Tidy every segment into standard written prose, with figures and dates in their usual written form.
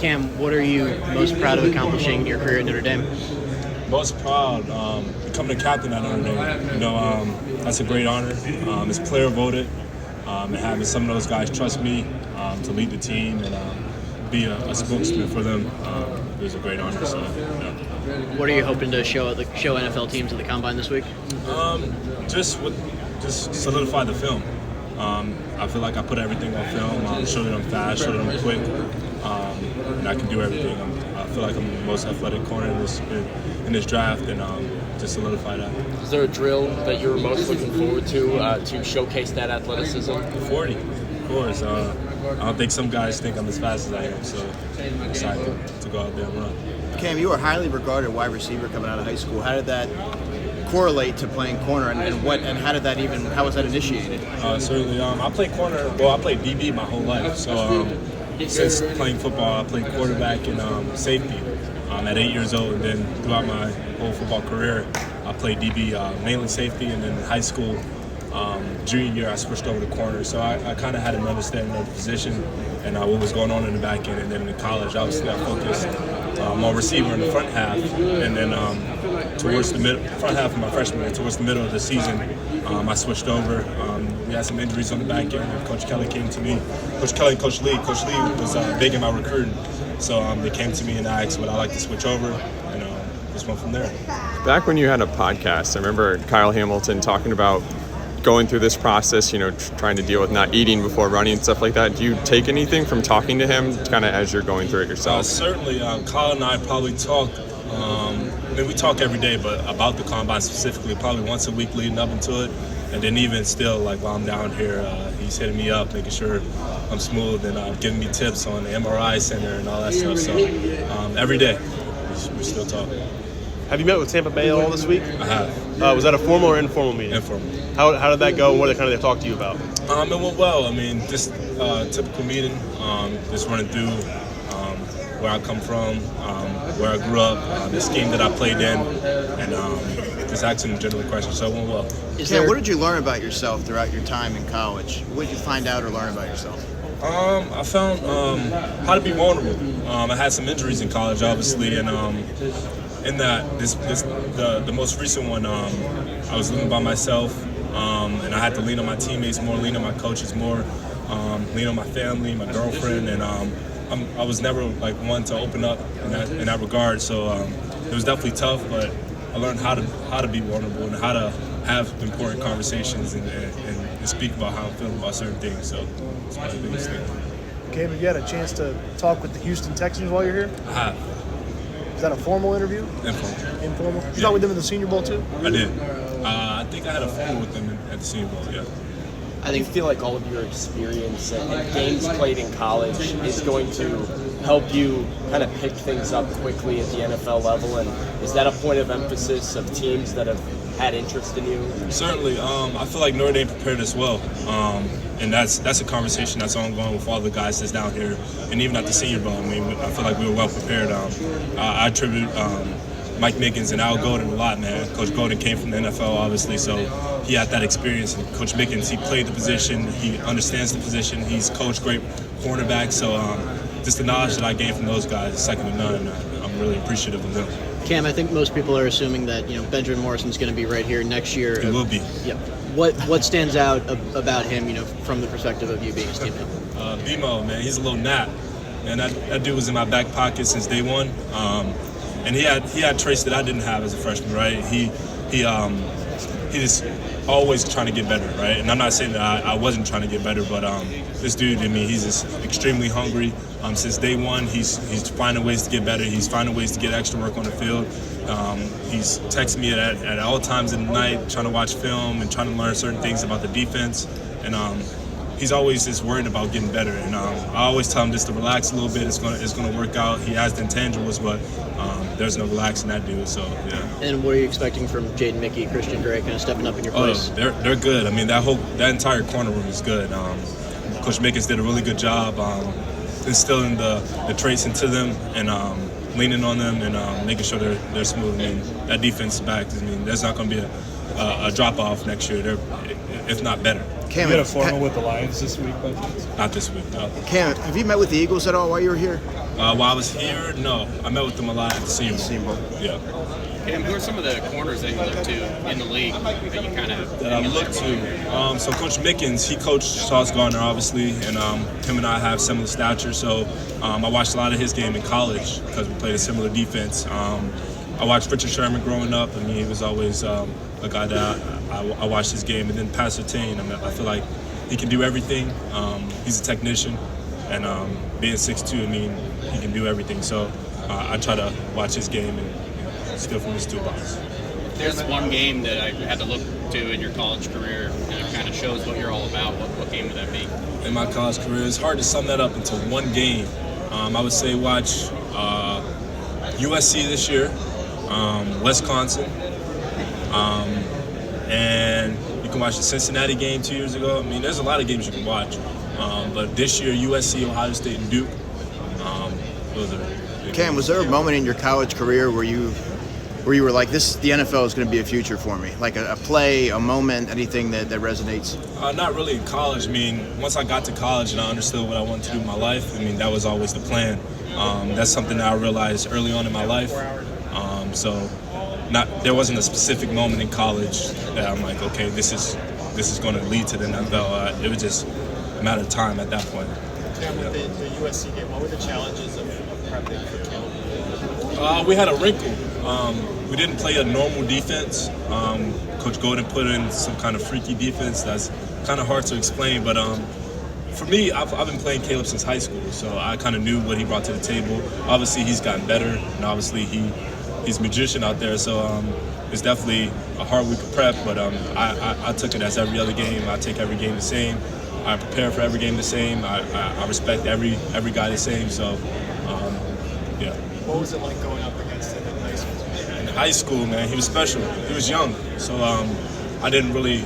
Cam, what are you most proud of accomplishing in your career at Notre Dame? Most proud, becoming a captain at Notre Dame. That's a great honor. It's player voted, and having some of those guys trust me to lead the team and be a spokesman for them is a great honor. So, yeah. What are you hoping to show NFL teams at the Combine this week? Just solidify the film. I feel like I put everything on film. Showed that I'm fast, showed that I'm quick, and I can do everything. I feel like I'm the most athletic corner in this draft, and just solidify that. Is there a drill that you're most looking forward to showcase that athleticism? 40, of course. I don't think some guys think I'm as fast as I am, so I'm excited to go out there and run. Cam, you were a highly regarded wide receiver coming out of high school. How did that correlate to playing corner, and how was that initiated? Certainly, I played corner. Well, I played DB my whole life. So since playing football, I played quarterback and safety at 8 years old, and then throughout my whole football career, I played DB, mainly safety, and then in high school, junior year, I switched over to corner. So I kind of had an understanding of the position and what was going on in the back end, and then in college, obviously, I focused on receiver in the front half, and then towards the front half of my freshman year, towards the middle of the season, I switched over. We had some injuries on the back end, and Coach Kelly came to me. Coach Kelly and Coach Lee. Coach Lee was big in my recruiting, so they came to me and asked would I like to switch over, and just went from there. Back when you had a podcast, I remember Kyle Hamilton talking about going through this process, trying to deal with not eating before running and stuff like that. Do you take anything from talking to him kind of as you're going through it yourself? Certainly. Kyle and I probably talk, we talk every day, but about the Combine specifically, probably once a week leading up into it. And then even still, like while I'm down here, he's hitting me up, making sure I'm smooth and giving me tips on the MRI center and all that stuff. So every day, we still talk. Have you met with Tampa Bay at all this week? I have. Was that a formal or informal meeting? Informal. How did that go? What did they talk to you about? It went well. Just typical meeting, just running through where I come from, where I grew up, the scheme that I played in, and just asking general questions. So it went well. Cam, what did you learn about yourself throughout your time in college? What did you find out or learn about yourself? I found how to be vulnerable. I had some injuries in college, obviously, and in that the most recent one, I was living by myself, and I had to lean on my teammates more, lean on my coaches more, lean on my family, my girlfriend, and I was never like one to open up in that regard. So it was definitely tough, but I learned how to be vulnerable and how to have important conversations and speak about how I'm feeling about certain things. So it's one of the biggest things. Cam, have you had a chance to talk with the Houston Texans while you're here? I have. Is that a formal interview? Informal? You talked with them in the Senior Bowl too? I did. I think I had a formal with them at the Senior Bowl, yeah. I think feel like all of your experience and games played in college is going to help you kind of pick things up quickly at the NFL level, and is that a point of emphasis of teams that have had interest in you? Certainly. I feel like Notre Dame prepared us well, and that's a conversation that's ongoing with all the guys that's down here, and even at the Senior Bowl. I feel like we were well prepared. I attribute Mike Mickens and Al Golden a lot, man. Coach Golden came from the NFL, obviously, so he had that experience. And Coach Mickens, he played the position, he understands the position, he's coached great cornerback. So just the knowledge that I gained from those guys is second to none, and I'm really appreciative of them. Cam, I think most people are assuming that Benjamin Morrison's going to be right here next year. He will be. Yep. What stands out about him, from the perspective of you being his teammate? BMO, man, he's a little gnat, and that dude was in my back pocket since day one. And he had traits that I didn't have as a freshman, right? He just always trying to get better, right? And I'm not saying that I wasn't trying to get better, but this dude, he's just extremely hungry. Since day one, he's finding ways to get better. He's finding ways to get extra work on the field. He's texting me at all times of the night, trying to watch film and trying to learn certain things about the defense. And he's always just worried about getting better. And I always tell him just to relax a little bit. It's gonna work out. He has the intangibles, but there's no relaxing that dude. So yeah. And what are you expecting from Jaden Mickey, Christian Gray, kind of stepping up in your place? They're good. That entire corner room is good. Coach Mickens did a really good job instilling the traits into them and leaning on them and making sure they're smooth. That defense back. There's not going to be a drop off next year. They're, if not better. Cam, You had a formal with the Lions this week, by chance? Not this week, no. Cam, have you met with the Eagles at all while you were here? While I was here, no. I met with them a lot at the Senior Bowl. Yeah. Cam, who are some of the corners that you look to in the league that you kind of That I look to. So Coach Mickens, he coached Sauce Gardner, obviously, and him and I have similar stature. So I watched a lot of his game in college because we played a similar defense. I watched Richard Sherman growing up. I mean, he was always a guy that I watched his game. And then Pastor Tane, I feel like he can do everything. He's a technician, and being 6'2", I mean, he can do everything. So I try to watch his game and steal from his toolbox. There's one game that I had to look to in your college career, and it kind of shows what you're all about. What game would that be? In my college career, it's hard to sum that up into one game. I would say watch USC this year, Wisconsin, and you can watch the Cincinnati game 2 years ago. I mean, there's a lot of games you can watch, but this year USC, Ohio State, and Duke. Those are. Cam, was there a moment in your college career where you were like, the NFL is going to be a future for me? Like a play, a moment, anything that resonates? Not really in college. I mean, once I got to college and I understood what I wanted to do in my life, I mean, that was always the plan. That's something that I realized early on in my life. There wasn't a specific moment in college that I'm like, okay, this is going to lead to the NFL. It was just a matter of time at that point. Cam, with the USC game, what were the challenges of prepping for Caleb? We had a wrinkle. We didn't play a normal defense. Coach Golden put in some kind of freaky defense that's kind of hard to explain. But for me, I've been playing Caleb since high school, so I kind of knew what he brought to the table. Obviously, he's gotten better, and obviously he's a magician out there. So it's definitely a hard week of prep, but I took it as every other game. I take every game the same. I prepare for every game the same. I respect every guy the same. So, yeah. What was it like going up against him in high school? In high school, man, he was special. He was young, so I didn't play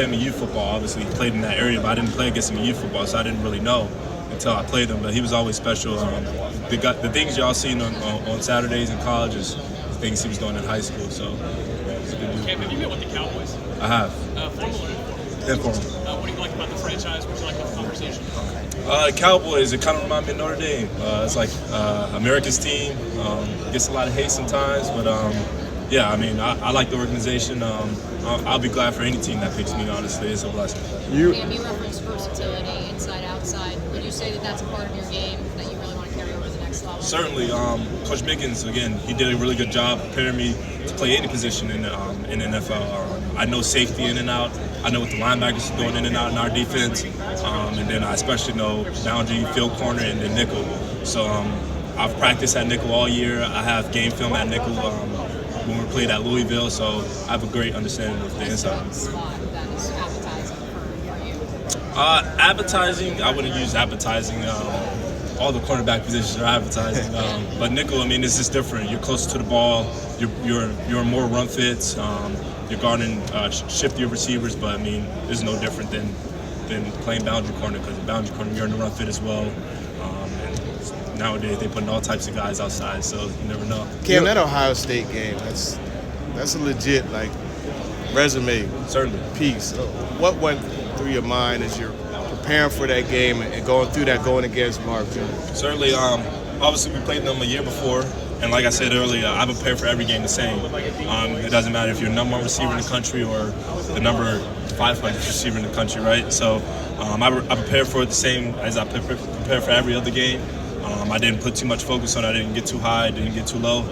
him in youth football. Obviously, he played in that area, but I didn't play against him in youth football, so I didn't really know until I played him. But he was always special. The things y'all seen on Saturdays in college is the things he was doing in high school. So, it's a good deal. Cam, have you met with the Cowboys? I have. Formal? Informal. What do you like about the franchise? What do you like about the conversation? The Cowboys, it kind of remind me of Notre Dame. It's like America's team. Gets a lot of hate sometimes, but yeah, I mean, I like the organization. I'll be glad for any team that picks me, honestly. It's a blessing. You referenced versatility, inside, outside. Would you say that that's a part of your game that you really want to carry over to the next level? Certainly. Coach Mickens, again, he did a really good job preparing me to play any position in the NFL. I know safety in and out. I know what the linebackers are doing in and out in our defense. And then I especially know boundary, field corner, and then nickel. So I've practiced at nickel all year. I have game film at nickel when we played at Louisville. So I have a great understanding of the inside. Spot that is appetizing for you? Appetizing, I wouldn't use appetizing. All the cornerback positions are appetizing. But nickel, I mean, it's just different. You're closer to the ball. You're in more run fits. You're guarding shiftier receivers, but I mean, there's no different than playing boundary corner, because in boundary corner you're in the run fit as well. And nowadays they're putting all types of guys outside, so you never know. Cam, that Ohio State game, that's a legit resume. Certainly. Piece. What went through your mind as you're preparing for that game and going through that, going against Mark Jones? Certainly. Obviously, we played them a year before. And like I said earlier, I prepare for every game the same. It doesn't matter if you're the number one receiver in the country or the number 500 receiver in the country, right? So I prepare for it the same as I prepare for every other game. I didn't put too much focus on it. I didn't get too high, didn't get too low.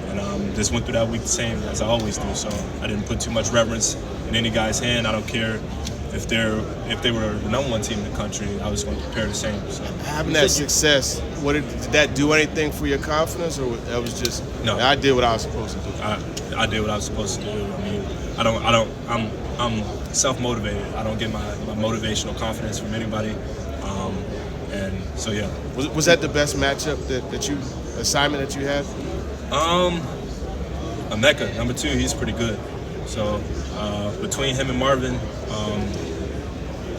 And just went through that week the same as I always do. So I didn't put too much reverence in any guy's hand. I don't care if they were the number one team in the country. I was going to prepare the same. So. Having that success, did that do anything for your confidence, or that was just no? I did what I was supposed to do. I did what I was supposed to do. I mean, I'm self-motivated. I don't get my motivational confidence from anybody. And so yeah. Was that the best matchup assignment that you had? Emeka, number 2, he's pretty good. So between him and Marvin,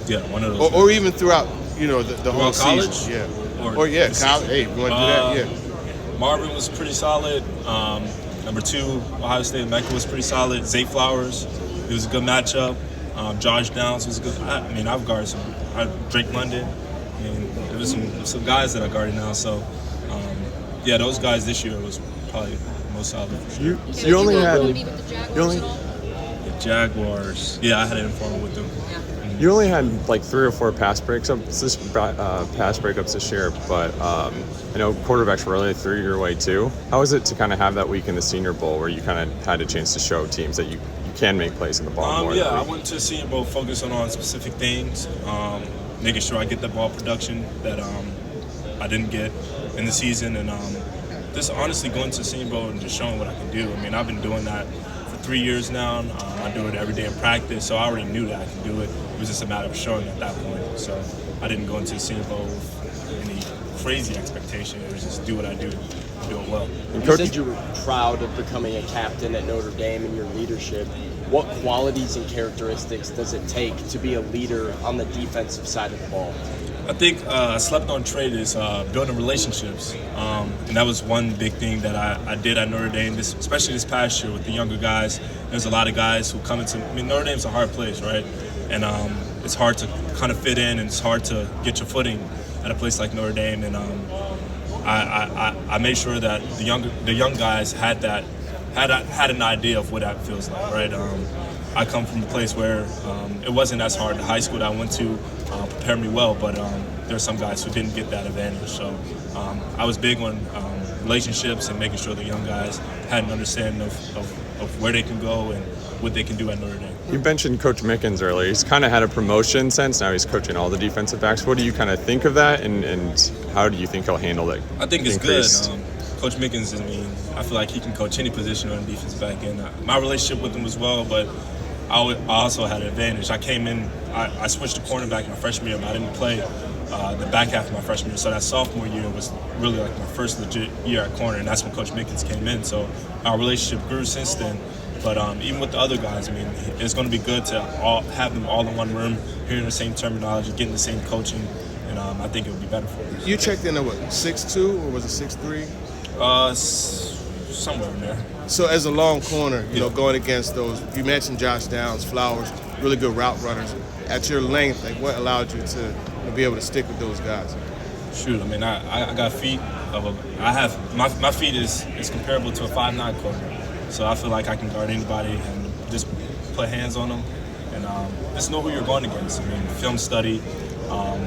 yeah, one of those. Or even throughout, the whole college? season. Yeah. Or yeah, college. Hey, you want to do that? Yeah. Marvin was pretty solid. Number 2, Ohio State, Emeka was pretty solid. Zay Flowers, it was a good matchup. Josh Downs was good. I've guarded some. Drake London. There was some guys that I guarded now. So, those guys this year was probably the most solid. For sure. You only had meet with the Jaguars at all? The Jaguars. Yeah, I had an informal with them. You only had like 3 or 4 pass breakups this year, but I know quarterbacks really threw your way too. How was it to kind of have that week in the Senior Bowl where you kind of had a chance to show teams that you can make plays in the ball more? I went to Senior Bowl focusing on specific things, making sure I get the ball production that I didn't get in the season, and just honestly going to Senior Bowl and just showing what I can do. I've been doing that for 3 years now. I do it every day in practice, so I already knew that I could do it. It was just a matter of showing at that point. So I didn't go into the Senior Bowl with any crazy expectation. It was just do what I do it well. You said you were proud of becoming a captain at Notre Dame and your leadership. What qualities and characteristics does it take to be a leader on the defensive side of the ball? I think a slept-on trait is building relationships, and that was one big thing that I did at Notre Dame, especially this past year with the younger guys. There's a lot of guys who come into Notre Dame's a hard place, right? And it's hard to kind of fit in, and it's hard to get your footing at a place like Notre Dame. And I made sure that the young guys had an idea of what that feels like, right? I come from a place where it wasn't as hard. The high school that I went to prepared me well, but there are some guys who didn't get that advantage. So I was big on relationships and making sure the young guys had an understanding of where they can go and what they can do at Notre Dame. You mentioned Coach Mickens earlier. He's kind of had a promotion since. Now he's coaching all the defensive backs. What do you kind of think of that, and how do you think he'll handle it? I think it's good. Coach Mickens, I feel like he can coach any position on the defensive back end. My relationship with him was well, but I also had an advantage. I came in, I switched to cornerback my freshman year, but I didn't play the back half of my freshman year. So that sophomore year was really like my first legit year at corner, and that's when Coach Mickens came in. So our relationship grew since then. But even with the other guys, it's going to be good to have them all in one room, hearing the same terminology, getting the same coaching, and I think it would be better for us. You checked in at what, 6'2", or was it 6'3"? Somewhere in there. So as a long corner, going against those, you mentioned Josh Downs, Flowers, really good route runners. At your length, what allowed you to be able to stick with those guys? Shoot, I got feet my feet is comparable to a 5'9" corner. So I feel like I can guard anybody and just put hands on them and just know who you're going against. Film study,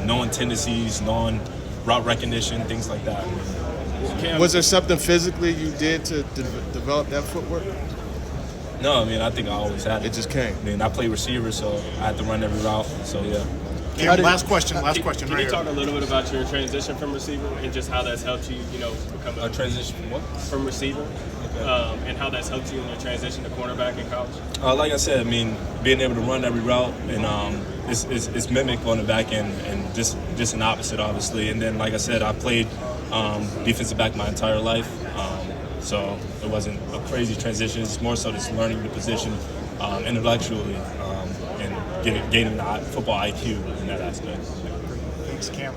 knowing tendencies, knowing route recognition, things like that. Was there something physically you did to develop that footwork? No, I think I always had it. It just came. I played receiver, so I had to run every route. So yeah. Cam, last question. Can you talk a little bit about your transition from receiver and just how that's helped you, become a transition from what? From receiver, and how that's helped you in your transition to cornerback in college? Like I said, being able to run every route and it's mimic on the back end and just an opposite, obviously. And then, like I said, I played defensive back my entire life, so it wasn't a crazy transition. It's more so just learning the position intellectually and gaining the football IQ in that aspect. Thanks, Cam.